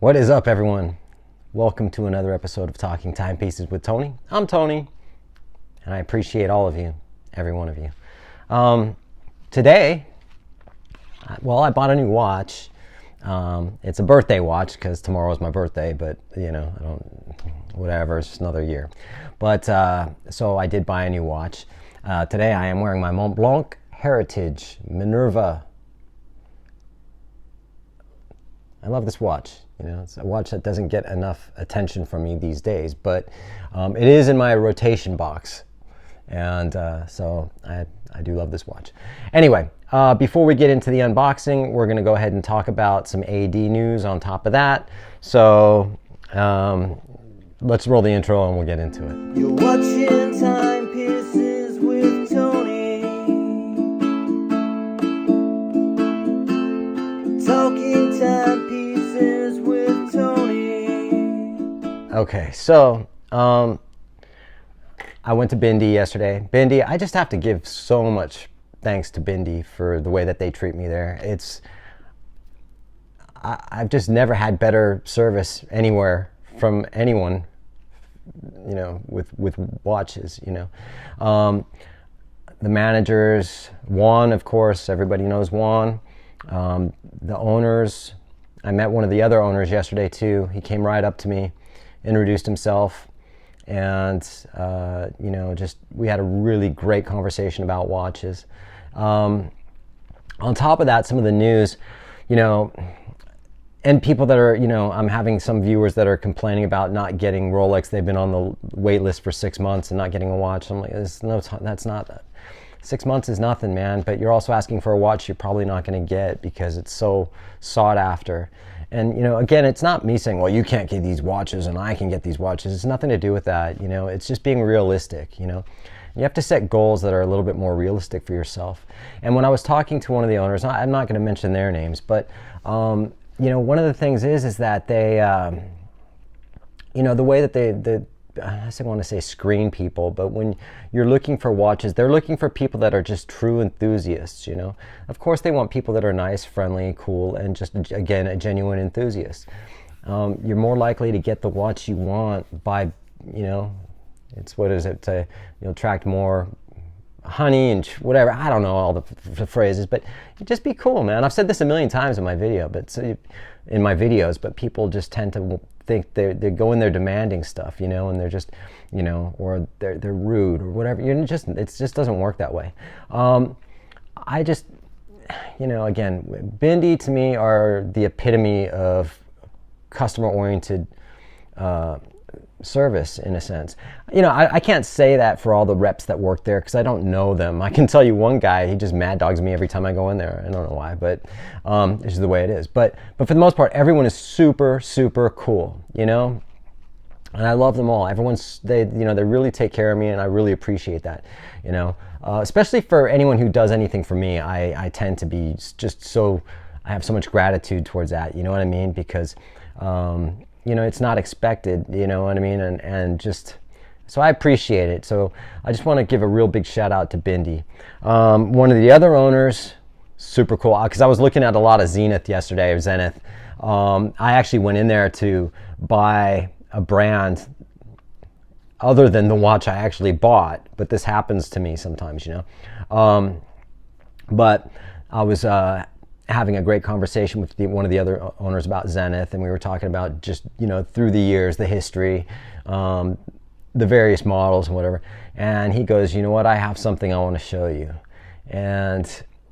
What is up, everyone? Welcome to another episode of Talking Timepieces with Tony. I'm Tony, and I appreciate all of you, every one of you. Today, I bought a new watch. It's a birthday watch because tomorrow is my birthday, but whatever, it's just another year. But so I did buy a new watch. Today I am wearing my Mont Blanc Heritage Minerva. I love this watch. It's a watch that doesn't get enough attention from me these days, but it is in my rotation box, and so I do love this watch. Anyway, before we get into the unboxing, we're going to go ahead and talk about some AD news on top of that. So let's roll the intro and we'll get into it. You're watching Timepieces with Tony. Talking Timepieces with Tony. Okay, so I went to Bindi yesterday. Bindi, I just have to give so much thanks to Bindi for the way that they treat me there. I've just never had better service anywhere from anyone, with watches, The managers, Juan, of course, everybody knows Juan. The owners, I met one of the other owners yesterday too. He came right up to me, introduced himself, and we had a really great conversation about watches. On top of that, some of the news, and people that are, I'm having some viewers that are complaining about not getting Rolex. They've been on the wait list for 6 months and not getting a watch. I'm like, that's not 6 months is nothing, man. But you're also asking for a watch you're probably not going to get because it's so sought after. And, again, it's not me saying, well, you can't get these watches and I can get these watches. It's nothing to do with that. It's just being realistic. You have to set goals that are a little bit more realistic for yourself. And when I was talking to one of the owners, I'm not going to mention their names, but, one of the things is that they, the way that I want to say screen people, but when you're looking for watches, they're looking for people that are just true enthusiasts, Of course, they want people that are nice, friendly, cool, and just, again, a genuine enthusiast. You're more likely to get the watch you want by, it's, what is it, to attract more honey and whatever. I don't know all the phrases, but just be cool, man. I've said this a million times in my videos, but people just tend to think they go in there demanding stuff, and they're just, or they're rude or whatever. It just doesn't work that way. I just, again, Bindi to me are the epitome of customer-oriented service, in a sense. I can't say that for all the reps that work there because I don't know them. I can tell you one guy, he just mad dogs me every time I go in there. I don't know why, but it's just the way it is. But for the most part, everyone is super, super cool, and I love them all. They really take care of me, and I really appreciate that, especially for anyone who does anything for me. I tend to be just I have so much gratitude towards that, you know what I mean? Because it's not expected, you know what I mean? And just, so I appreciate it. So I just want to give a real big shout out to Bindi. One of the other owners, super cool, because I was looking at a lot of Zenith yesterday, or Zenith. I actually went in there to buy a brand other than the watch I actually bought, but this happens to me sometimes, But I was having a great conversation with one of the other owners about Zenith, and we were talking about just, through the years, the history, the various models and whatever. And he goes, you know what, I have something I want to show you. And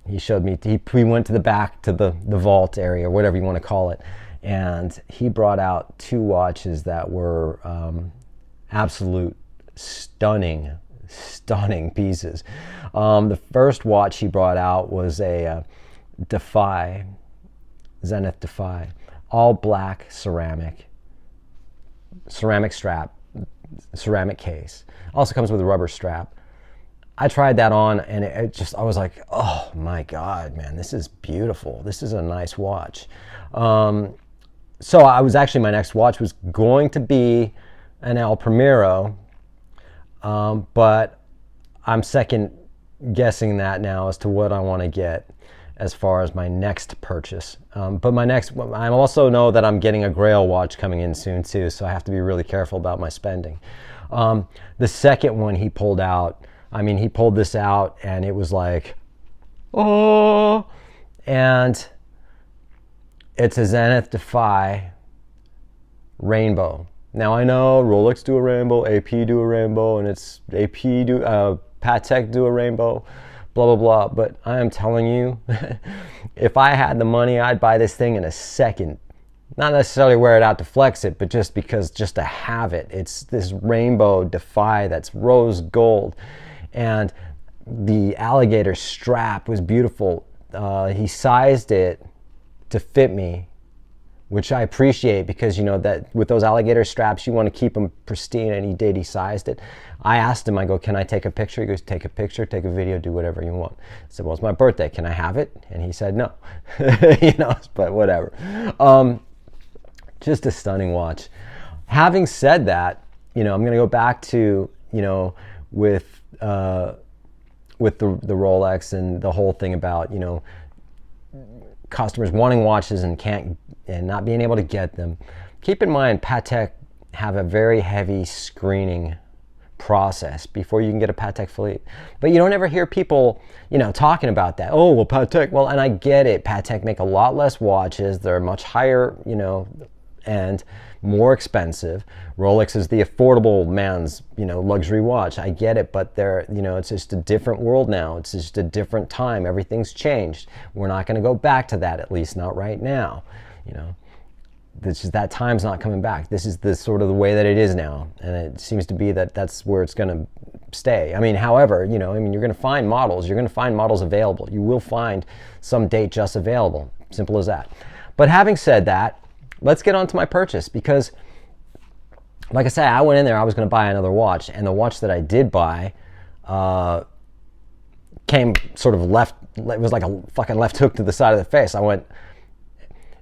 he showed me, we went to the back to the vault area, or whatever you want to call it, and he brought out two watches that were absolute stunning pieces. The first watch he brought out was a Defy, Zenith Defy, all black ceramic strap, ceramic case. Also comes with a rubber strap. I tried that on, and I was like, oh my God, man, this is beautiful. This is a nice watch. So my next watch was going to be an El Primero, but I'm second guessing that now as to what I want to get. as far as my next purchase. But I also know that I'm getting a Grail watch coming in soon too, so I have to be really careful about my spending. The second one he pulled out, he pulled this out and it was like, oh, and it's a Zenith Defy rainbow. Now I know Rolex do a rainbow, AP do a rainbow, and it's Patek do a rainbow, blah, blah, blah. But I am telling you, if I had the money, I'd buy this thing in a second. Not necessarily wear it out to flex it, but just to have it. It's this rainbow Defy that's rose gold. And the alligator strap was beautiful. He sized it to fit me, which I appreciate, because you know that with those alligator straps, you want to keep them pristine, and he did. He sized it. I asked him, I go, can I take a picture? He goes, take a picture, take a video, do whatever you want. I said, well, it's my birthday. Can I have it? And he said, no. But whatever. Just a stunning watch. Having said that, I'm going to go back to, with the Rolex and the whole thing about, customers wanting watches and not being able to get them. Keep in mind, Patek have a very heavy screening process before you can get a Patek Philippe. But you don't ever hear people, talking about that. Oh, well, Patek, well, and I get it. Patek make a lot less watches. They're much higher, and more expensive. Rolex is the affordable man's, luxury watch. I get it, but it's just a different world now. It's just a different time. Everything's changed. We're not going to go back to that, at least not right now. That time's not coming back. This is the sort of the way that it is now, and it seems to be that's where it's going to stay. However, you're going to find models. You're going to find models available. You will find some date just available. Simple as that. But having said that, let's get on to my purchase, because like I said, I went in there, I was going to buy another watch, and the watch that I did buy came sort of left. It was like a fucking left hook to the side of the face.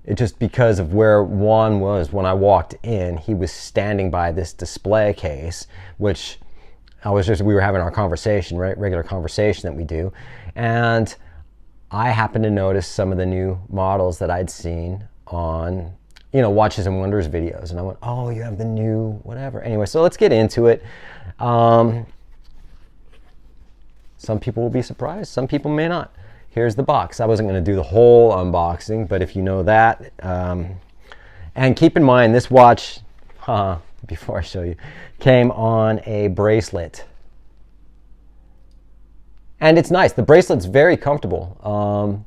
It just because of where Juan was when I walked in. He was standing by this display case, which we were having our conversation, right? Regular conversation that we do. And I happened to notice some of the new models that I'd seen on, Watches and Wonders videos. And I went, oh, you have the new whatever. Anyway, so let's get into it. Some people will be surprised. Some people may not. Here's the box. I wasn't going to do the whole unboxing, but if you know that. And keep in mind, this watch, before I show you, came on a bracelet. And it's nice. The bracelet's very comfortable.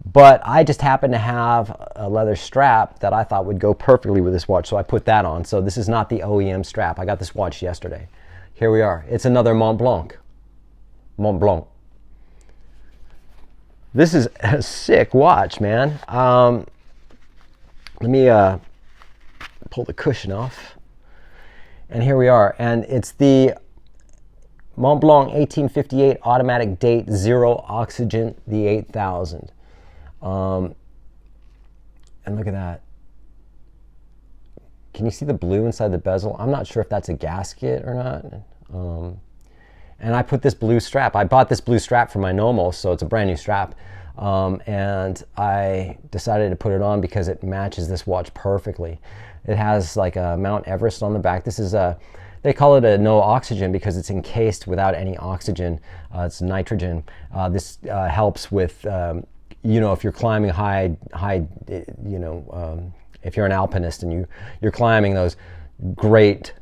But I just happen to have a leather strap that I thought would go perfectly with this watch, so I put that on. So this is not the OEM strap. I got this watch yesterday. Here we are. It's another Mont Blanc. Mont Blanc. This is a sick watch, man. Let me pull the cushion off. And here we are. And it's the Mont Blanc 1858 automatic date, zero oxygen, the 8000. And look at that. Can you see the blue inside the bezel? I'm not sure if that's a gasket or not. And I put this blue strap. I bought this blue strap for my Nomos, so it's a brand new strap. And I decided to put it on because it matches this watch perfectly. It has like a Mount Everest on the back. This is they call it a no oxygen because it's encased without any oxygen. It's nitrogen. This helps with, if you're climbing high, if you're an alpinist and you're climbing those great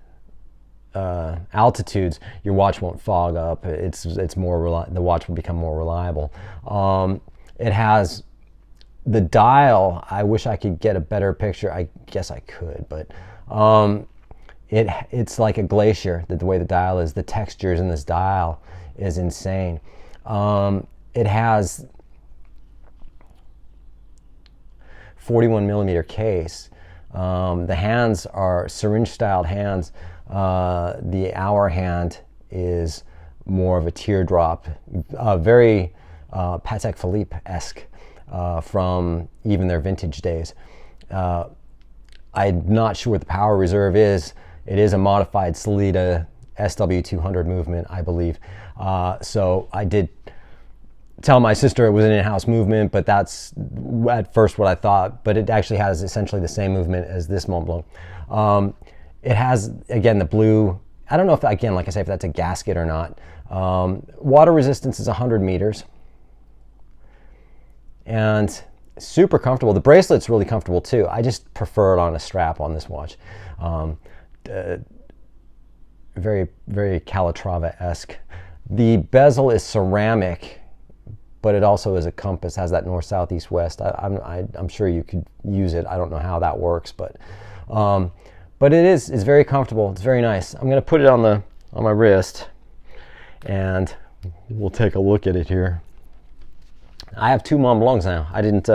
altitudes, your watch won't fog up. It's more the watch will become more reliable. It has the dial. I wish I could get a better picture. I guess I could, but it's like a glacier. The way the dial is, the textures in this dial is insane. It has 41 millimeter case. The hands are syringe-styled hands. The hour hand is more of a teardrop, very Patek Philippe-esque from even their vintage days. I'm not sure what the power reserve is. It is a modified Sellita SW200 movement, I believe. So I did tell my sister it was an in-house movement, but that's at first what I thought. But it actually has essentially the same movement as this Mont Blanc. It has, again, the blue. I don't know if, again, like I say, if that's a gasket or not. Water resistance is 100 meters. And super comfortable. The bracelet's really comfortable too. I just prefer it on a strap on this watch. Very, very Calatrava-esque. The bezel is ceramic, but it also is a compass, has that north, south, east, west. I'm sure you could use it. I don't know how that works, but it's very comfortable. It's very nice. I'm gonna put it on my wrist, and we'll take a look at it here. I have 2 Mont Blancs now. I didn't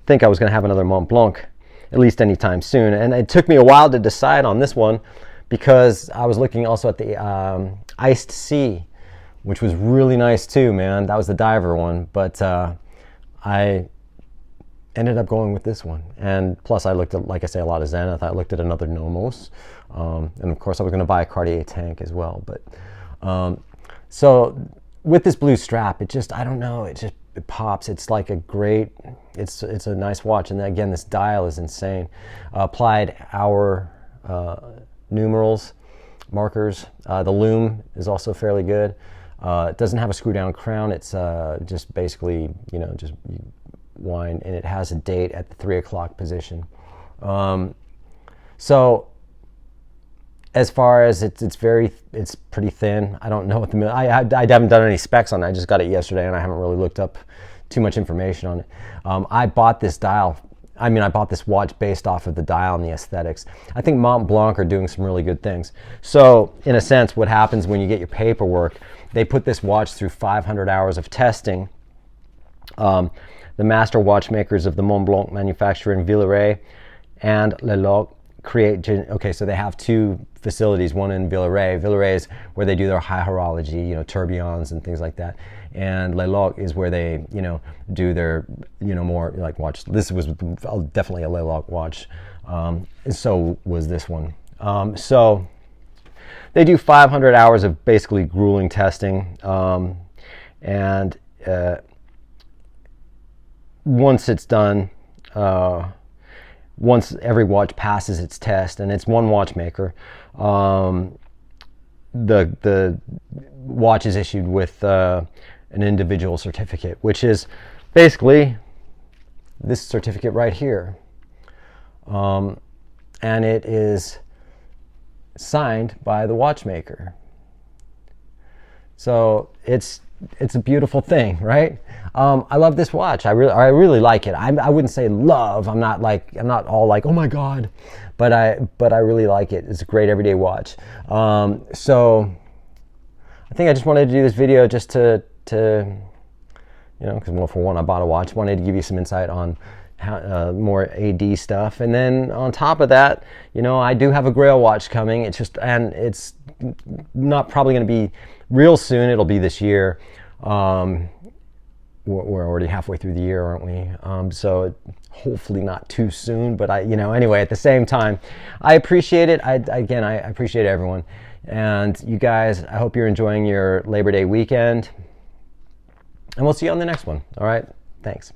think I was gonna have another Mont Blanc, at least anytime soon. And it took me a while to decide on this one because I was looking also at the Iced Sea, which was really nice too, man. That was the diver one, but I ended up going with this one. And plus I looked at, like I say, a lot of Zenith. I looked at another Nomos. And of course I was gonna buy a Cartier tank as well. But so with this blue strap, it just, I don't know, it pops. It's like a great, it's a nice watch. And again, this dial is insane. Applied hour numerals, markers. The lume is also fairly good. It doesn't have a screw down crown. It's just basically, just wind, and it has a date at the 3 o'clock position. So as far as it's pretty thin. I don't know what I haven't done any specs on it. I just got it yesterday, and I haven't really looked up too much information on it. I bought this dial. I bought this watch based off of the dial and the aesthetics. I think Mont Blanc are doing some really good things. So in a sense, what happens when you get your paperwork, they put this watch through 500 hours of testing. The master watchmakers of the Mont Blanc manufacturer in Villeray and Le Loc so they have 2 facilities, one in Villeray. Villeray is where they do their high horology, tourbillons and things like that. And Le Loc is where they, do their, more like watch. This was definitely a Le Loc watch. So was this one. So they do 500 hours of basically grueling testing. And once it's done, once every watch passes its test, and it's one watchmaker, the watch is issued with an individual certificate, which is basically this certificate right here. And it is signed by the watchmaker. So it's a beautiful thing, right? I love this watch. I really like it. I wouldn't say love. I'm not all like, oh my god, but I really like it. It's a great everyday watch. So I think I just wanted to do this video just to because for one, I bought a watch. Wanted to give you some insight on how, more AD stuff, and then on top of that, I do have a Grail watch coming. It's not probably going to be real soon. It'll be this year. We're already halfway through the year, aren't we? So hopefully not too soon, but anyway, at the same time, I appreciate it. I appreciate everyone. And you guys, I hope you're enjoying your Labor Day weekend. And we'll see you on the next one. All right? Thanks.